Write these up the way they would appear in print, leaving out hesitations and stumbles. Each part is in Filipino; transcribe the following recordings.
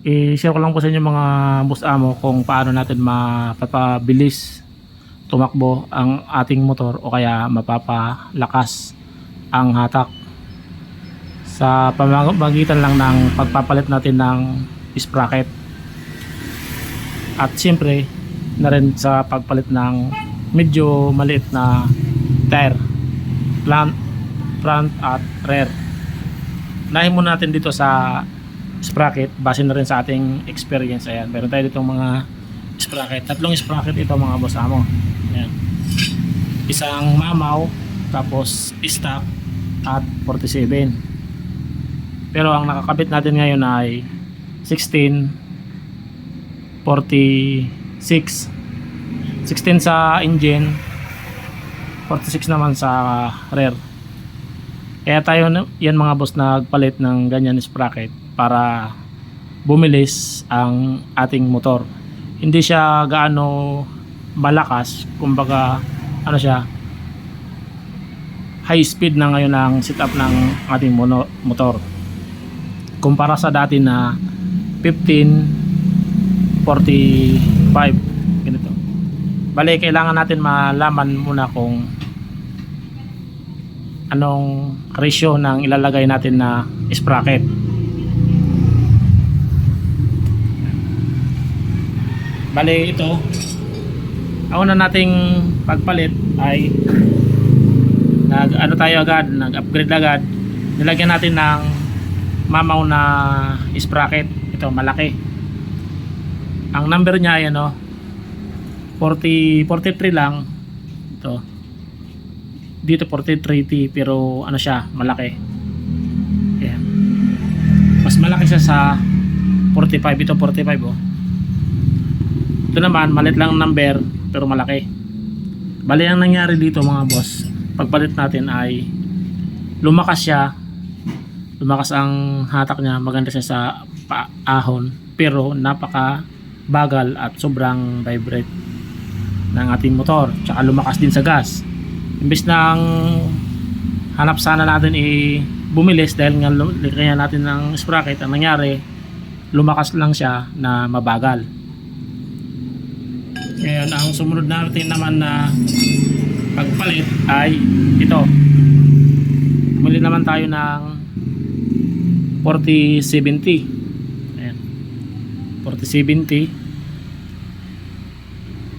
I-share ko lang po sa inyo mga boss amo kung paano natin mapapabilis tumakbo ang ating motor o kaya mapapalakas ang hatak sa pamamagitan lang ng pagpapalit natin ng sprocket at siyempre na rin sa pagpalit ng medyo maliit na tire front at rear. Unahin muna natin dito sa sprocket base na rin sa ating experience. Ayan, meron tayo ditong mga sprocket, tatlong sprocket ito mga boss amo. Ayan, isang mamaw, tapos stock at 47, pero ang nakakabit natin ngayon ay 16 46, 16 sa engine, 46 naman sa rear. Kaya tayo yan mga boss nagpalit ng ganyan sprocket para bumilis ang ating motor. Hindi siya gaano malakas, kumbaga ano siya, high speed na ngayon ang setup ng ating motor kumpara sa dati na 15 45 ganito. Bale, kailangan natin malaman muna kung anong ratio ng ilalagay natin na sprocket. Bale, ito ang una nating pagpalit ay nag-upgrade agad. Nilagyan natin ng mamaw na sprocket. Ito malaki. Ang number niya ay 43 lang. Ito. Dito 43T, pero ano siya, malaki. Ayan. Mas malaki siya sa 45. Ito 45 oh. Ito naman maliit lang number pero malaki. Bali, ang nangyari dito mga boss, pagpalit natin ay lumakas ang hatak niya, maganda siya sa ahon, pero napaka bagal at sobrang vibrate ng ating motor, tsaka lumakas din sa gas. Imbes na hanap sana natin bumilis dahil nga kaya natin ng sprocket, ang nangyari lumakas lang siya na mabagal. Ngayon, ang sumunod natin naman na pagpalit ay ito. Muli naman tayo ng 4070. Ayan. 4070.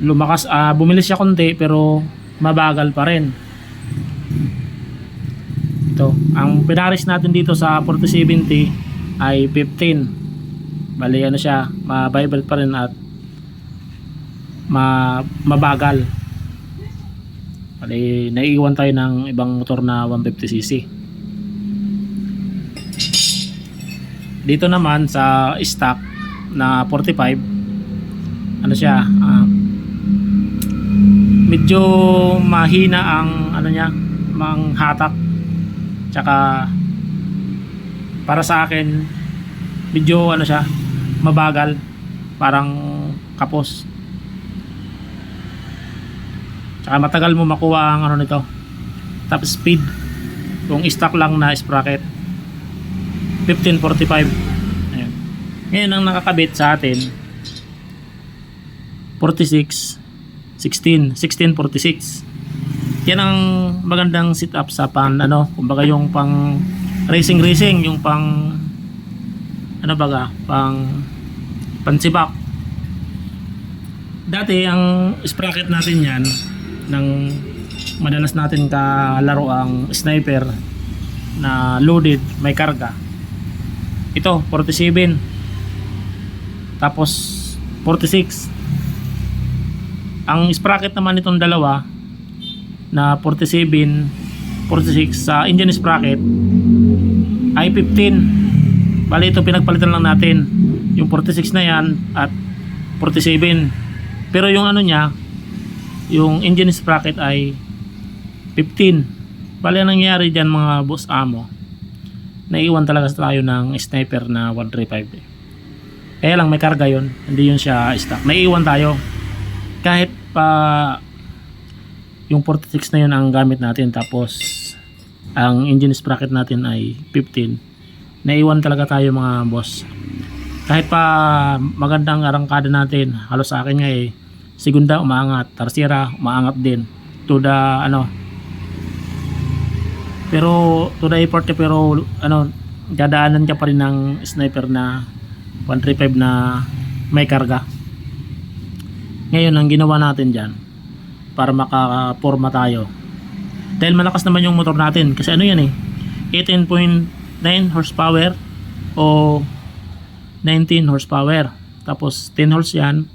Lumakas, bumilis siya konti pero mabagal pa rin. Ito, ang pinaris natin dito sa 4070 ay 15. Bali, ano siya, ma-vibrate pa rin at mabagal. Bali, naiiwan tayo ng ibang motor na 150cc. Dito naman sa stock na 45, ano siya, medyo mahina ang ano niya, mang hatak. Tsaka para sa akin medyo ano siya, mabagal, parang kapos. Tsaka matagal mo makuha ang ano nito, top speed. Kung stock lang na sprocket 1545. Ayan. Ngayon ang nakakabit sa atin 46 1646. Yan ang magandang setup sa kumbaga yung pang racing, yung pang pansibak. Dati ang sprocket natin yan ng madalas natin kalaro ang sniper na loaded, may karga. Ito 47, tapos 46. Ang sprocket naman itong dalawa na 47 46 sa engine sprocket ay 15. Bali, ito pinagpalitan lang natin yung 46 na yan at 47, pero yung ano niya, yung engine sprocket ay 15. Bali, ang nangyari dyan mga boss amo, naiwan talaga tayo ng sniper na 135. Kaya lang may karga yun, hindi yun siya stock, naiwan tayo. Kahit pa yung 46 na yun ang gamit natin, tapos ang engine sprocket natin ay 15, naiwan talaga tayo mga boss. Kahit pa magandang arangkada natin, halos sa akin nga segunda umaangat, tercera umaangat din to the pero to the effort pero dadaanan ka pa rin ng sniper na 135 na may karga. Ngayon ang ginawa natin dyan para makaporma tayo, dahil malakas naman yung motor natin kasi yan 18.9 horsepower o 19 horsepower, tapos 10 horse yan,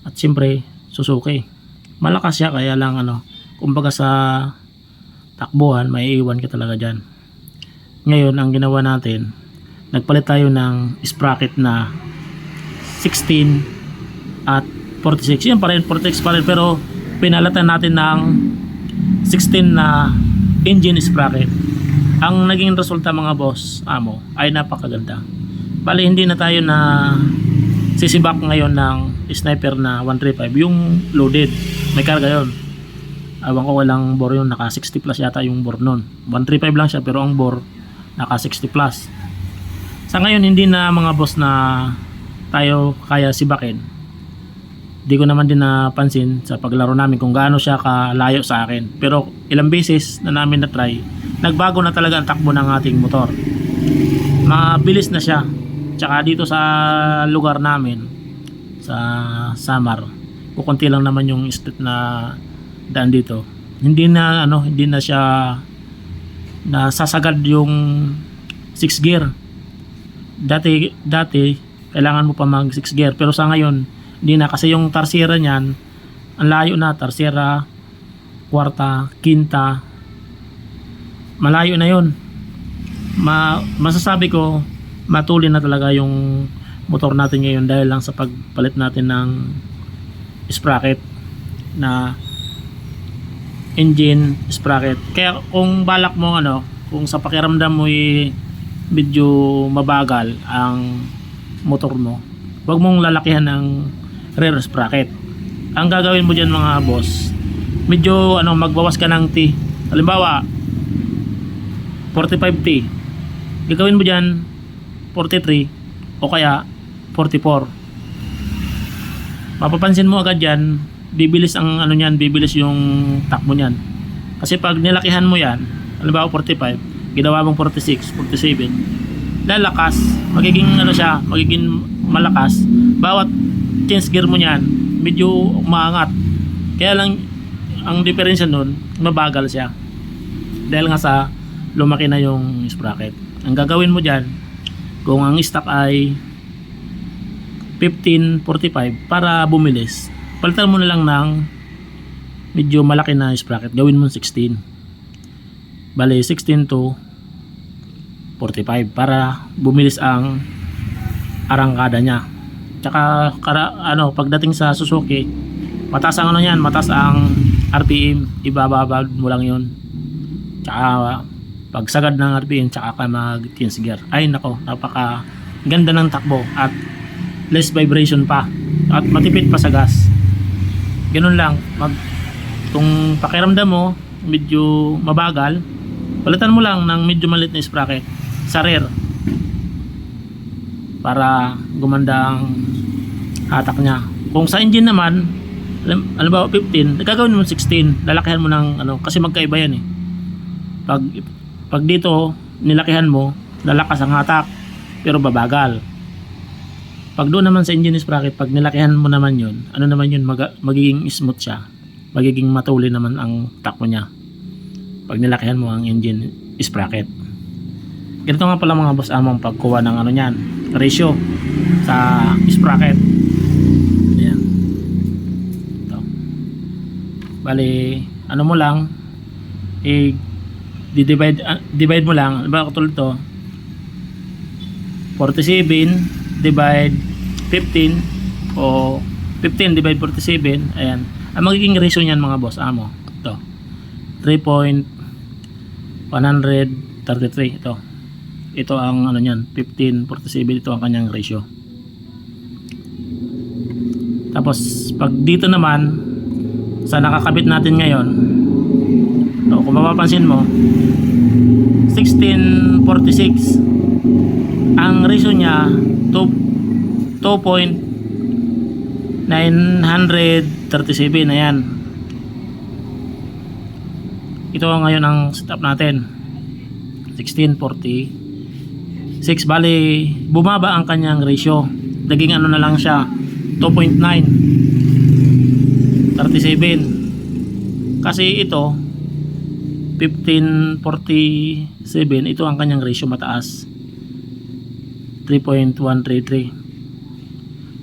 at siyempre Suzuki malakas siya, kaya lang kumbaga sa takbuhan may iwan ka talaga dyan. Ngayon ang ginawa natin, nagpalit tayo ng sprocket na 16 at 46, yan pa rin 46 pa rin, pero pinalatan natin ng 16 na engine sprocket. Ang naging resulta mga boss amo ay napakaganda. Bali hindi na tayo na sisibak ngayon ng sniper na 135 yung loaded, may karga yon. Awan ko walang bore yun, naka 60 plus yata yung bore nun. 135 lang siya pero ang bore naka 60 plus. Sa ngayon hindi na mga boss na tayo kaya sibakin. Di ko naman din napansin sa paglaro namin kung gaano siya kalayo sa akin, pero ilang beses na namin na try, nagbago na talaga ang takbo ng ating motor, mabilis na siya. Tsaka dito sa lugar namin sa Samar, kukunti lang naman yung street na daan dito, hindi na siya nasasagad yung 6 gear. Dati kailangan mo pa mag 6 gear, pero sa ngayon hindi na, kasi yung tercera niyan ang layo na, tercera, kwarta, quinta, malayo na yun. Masasabi ko matulin na talaga yung motor natin ngayon dahil lang sa pagpalit natin ng sprocket na engine sprocket. Kaya kung balak mo kung sa pakiramdam mo medyo mabagal ang motor mo, huwag mong lalakihan ng rear sprocket. Ang gagawin mo dyan mga boss, medyo magbawas ka ng T. Halimbawa 45 T, gagawin mo dyan 43 o kaya 44. Mapapansin mo agad yan, bibilis ang bibilis yung takbo niyan. Kasi pag nilakihan mo yan, halimbawa 45, ginawa mong 46, 47, lalakas, magiging magiging malakas. Bawat change gear mo niyan, medyo umaangat. Kaya lang ang diferensya nun, mabagal siya. Dahil nga sa lumaki na yung sprocket. Ang gagawin mo diyan, kung ang stock ay 1545, para bumilis, palitan mo na lang ng medyo malaki na sprocket, gawin mo 16. Bale 16 to 45 para bumilis ang arangkada niya. Tsaka pagdating sa Suzuki, mataas ang mataas ang RPM, ibababa mo lang yun. Tsaka pag sagad ng RPM, tsaka ka mag 15 gear. Ay nako, napaka ganda ng takbo at less vibration pa at matipid pa sa gas. Ganun lang, kung pakiramdam mo medyo mabagal, palitan mo lang ng medyo maliit na sprocket sa rear para gumanda ang hatak niya. Kung sa engine naman, halimbawa 15, gagawin mo 16, lalakihan mo ng kasi magkaiba yan pag dito nilakihan mo, lalakas ang hatak pero babagal. Pag doon naman sa engine sprocket, pag nilakihan mo naman yun, magiging smooth siya, magiging matuli naman ang takbo niya pag nilakihan mo ang engine sprocket. Ganito nga pala mga boss among pagkuha ng niyan, ratio sa sprocket. Ayan. Ito. Bali, mo lang divide mo lang, diba katulad to 47 divide 15 o 15 divide 47, ayan ang magiging ratio niyan mga boss amo. Ito 3.133, ito ang niyan 15:47, ito ang kanyang ratio. Tapos pag dito naman sa nakakabit natin ngayon, kung mapapansin mo 1646, Ang ratio niya 2.937. Ayan. Ito ngayon ang setup natin. 1646. Bali bumaba ang kanyang ratio. Naging ano na lang siya 2.937. Kasi ito 1547, ito ang kanyang ratio mataas. 3.133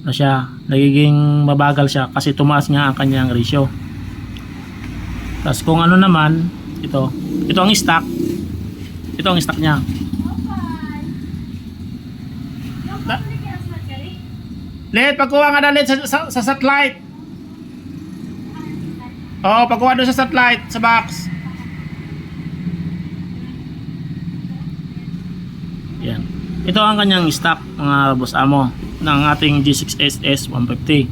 na siya, nagiging mabagal siya kasi tumaas nga ang kanyang ratio. Tapos kung ano naman, ito ang stock, ito ang stock niya. Let, pagkuha nga dalit sa satellite. Oo, pagkuha doon sa satellite, sa box. Yan. Ito ang kanyang stock, mga boss amo, ng ating G6SS 150.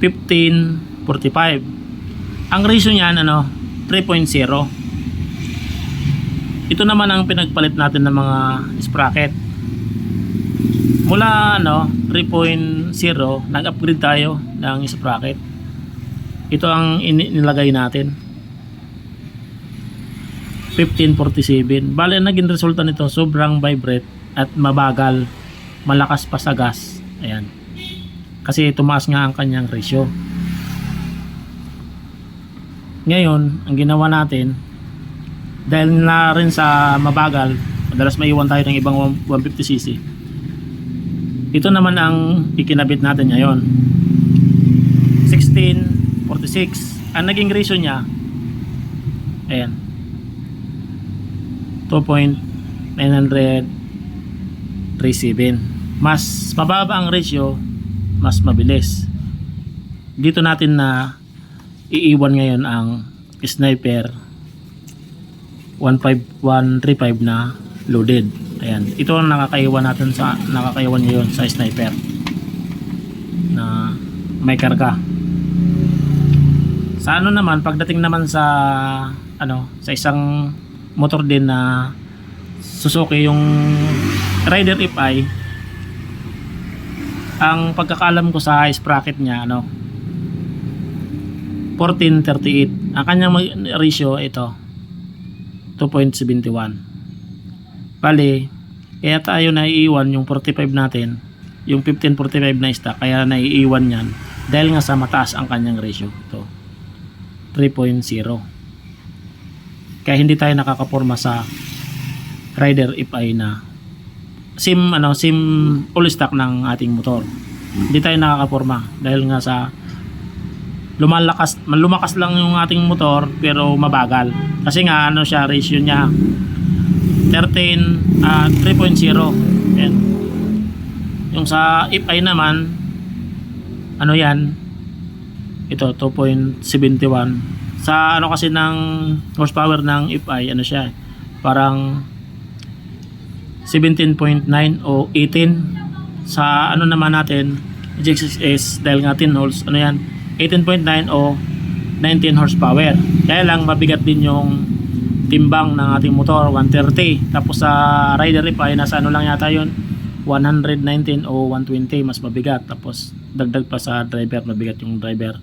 1545. Ang ratio niyan, 3.0. Ito naman ang pinagpalit natin ng mga sprocket. Mula 3.0 nag-upgrade tayo ng sprocket. Ito ang nilagay natin 1547. Bale naging resulta nito sobrang vibrate at mabagal, malakas pa sa gas. Ayan. Kasi tumaas nga ang kanyang ratio. Ngayon, ang ginawa natin, dahil na rin sa mabagal, madalas maiwan tayo ng ibang 150cc. Ito naman ang ikinabit natin ngayon. 1646. Ang naging ratio niya, ayan, 2.937. Mas mababa ang ratio, mas mabilis. Dito natin na iiwan ngayon ang Sniper 15135 na loaded. Ayan, ito ang nakakaiwan natin sa ngayon sa Sniper na may karga. Sa naman, pagdating naman sa sa isang motor din na Suzuki, yung Rider FI, ang pagkakalam ko sa sprocket niya 1438. Ang kanyang ratio ito 2.71. Bali, kaya tayo naiiwan yung 45 natin, yung 1545 na stock, kaya naiiwan yan dahil nga sa mataas ang kanyang ratio. Ito 3.0. Kaya hindi tayo nakakaporma sa Rider FI na sim all stock ng ating motor. Hindi tayo nakakaporma dahil nga sa lumakas lang yung ating motor pero mabagal. Kasi nga siya, ratio niya 3.0. Yan. Yung sa FI naman, yan, ito 2.71. Sa kasi ng horsepower ng FI, siya, parang 17.9 o 18. Sa naman natin, G6S, dahil nga 10 holes, 18.9 o 19 horsepower. Kaya lang mabigat din yung timbang ng ating motor, 130. Tapos sa Rider FI, nasa lang yata yun, 119 o 120, mas mabigat. Tapos dagdag pa sa driver, mabigat yung driver.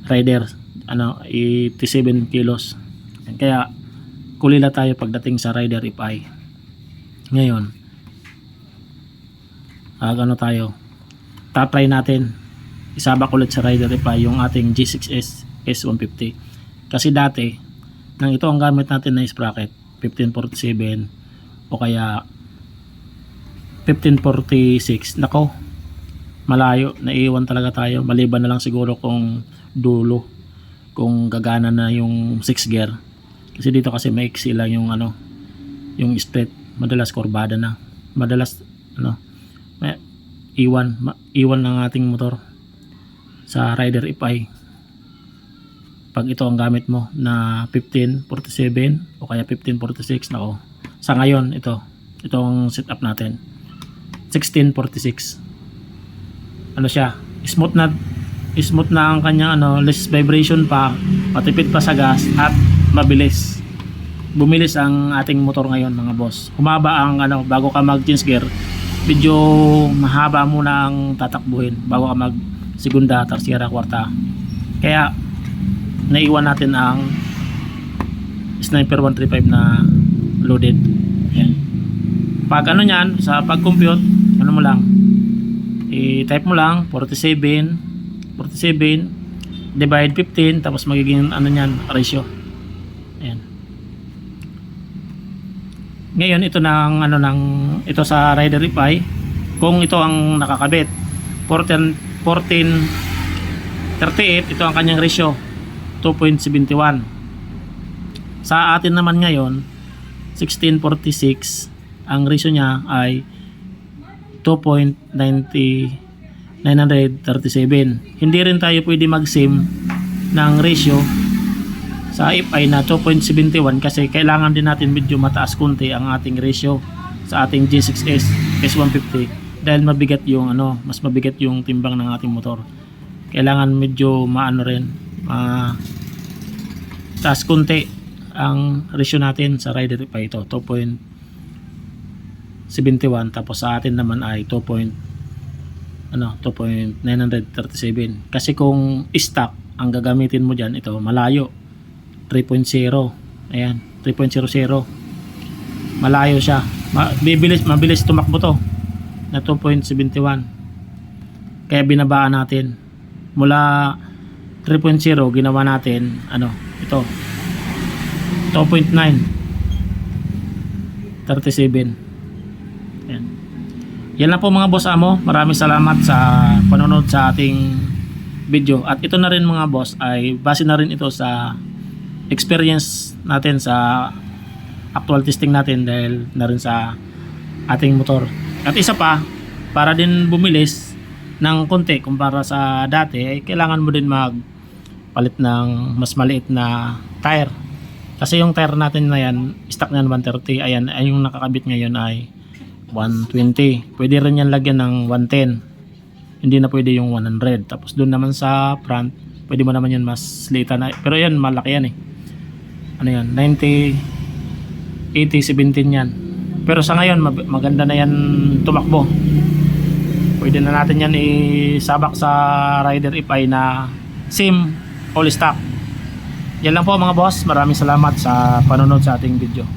Rider 87 kilos. Kaya kulila tayo pagdating sa Rider FI. Ngayon, tayo, tatry natin isabak ulit sa Rider FI yung ating G6S S150. Kasi dati nang ito ang gamit natin na sprocket 1547 o kaya 1546, nako, malayo, naiiwan talaga tayo. Maliban na lang siguro kung dulo, kung gagana na yung 6 gear. Kasi dito kasi maiksi lang yung yung straight, madalas kurbada na, madalas iwan ng ating motor sa Rider FI. Pag ito ang gamit mo na 1547 o kaya 1546, nako, sa ngayon itong setup natin 1646, siya, smooth na ang kanyang less vibration pa, matipid pa sa gas at mabilis. bumilis ang ating motor ngayon mga boss. Humaba ang ano, bago ka mag change gear, medyo mahaba muna ang tatakbuhin bago ka mag segunda, tercera, kwarta. Kaya naiwan natin ang Sniper 135 na loaded. Ayan. Pag ano niyan, sa pag-compute, ano mo lang, i-type mo lang 47 divide 15, tapos magiging ano niyan, ratio. Ayan. Ngayon ito nang ano nang ito sa Rider Epay, kung ito ang nakakabit 1438, ito ang kanyang ratio 2.71. Sa atin naman ngayon 1646, ang ratio niya ay 2.937. Hindi rin tayo pwede mag-sim ng ratio sa FI na 2.71 kasi kailangan din natin medyo mataas konti ang ating ratio sa ating G6S S150 dahil mabigat yung ano, mas mabigat yung timbang ng ating motor. Kailangan medyo maano rin, taas konti ang ratio natin sa Rider FI, ito 2.71, tapos sa atin naman ay 2.937. Kasi kung stock ang gagamitin mo diyan, ito malayo 3.0, ayan 3.00, malayo siya, mabilis tumakbo to na 2.71, kaya binabaan natin mula 3.0, ginawa natin ano, ito 2.937. Ayan. Yan lang po mga boss amo, maraming salamat sa panonood sa ating video. At ito na rin mga boss ay base na rin ito sa experience natin sa actual testing natin dahil na rin sa ating motor. At isa pa, para din bumilis ng konti kumpara sa dati, ay kailangan mo din magpalit ng mas maliit na tire. Kasi yung tire natin na yan, stock niyan 130, ayan, ay yung nakakabit ngayon ay 120. Pwede rin yan lagyan ng 110. Hindi na pwede yung 100. Tapos doon naman sa front, pwede mo naman yan mas lita na. Pero yan, malaki yan eh. Ano yan, 90, 80, 17 yan. Pero sa ngayon, maganda na yan tumakbo. Pwede na natin yan isabak sa Rider FI na SIM all stock. Yan lang po mga boss. Maraming salamat sa panonood sa ating video.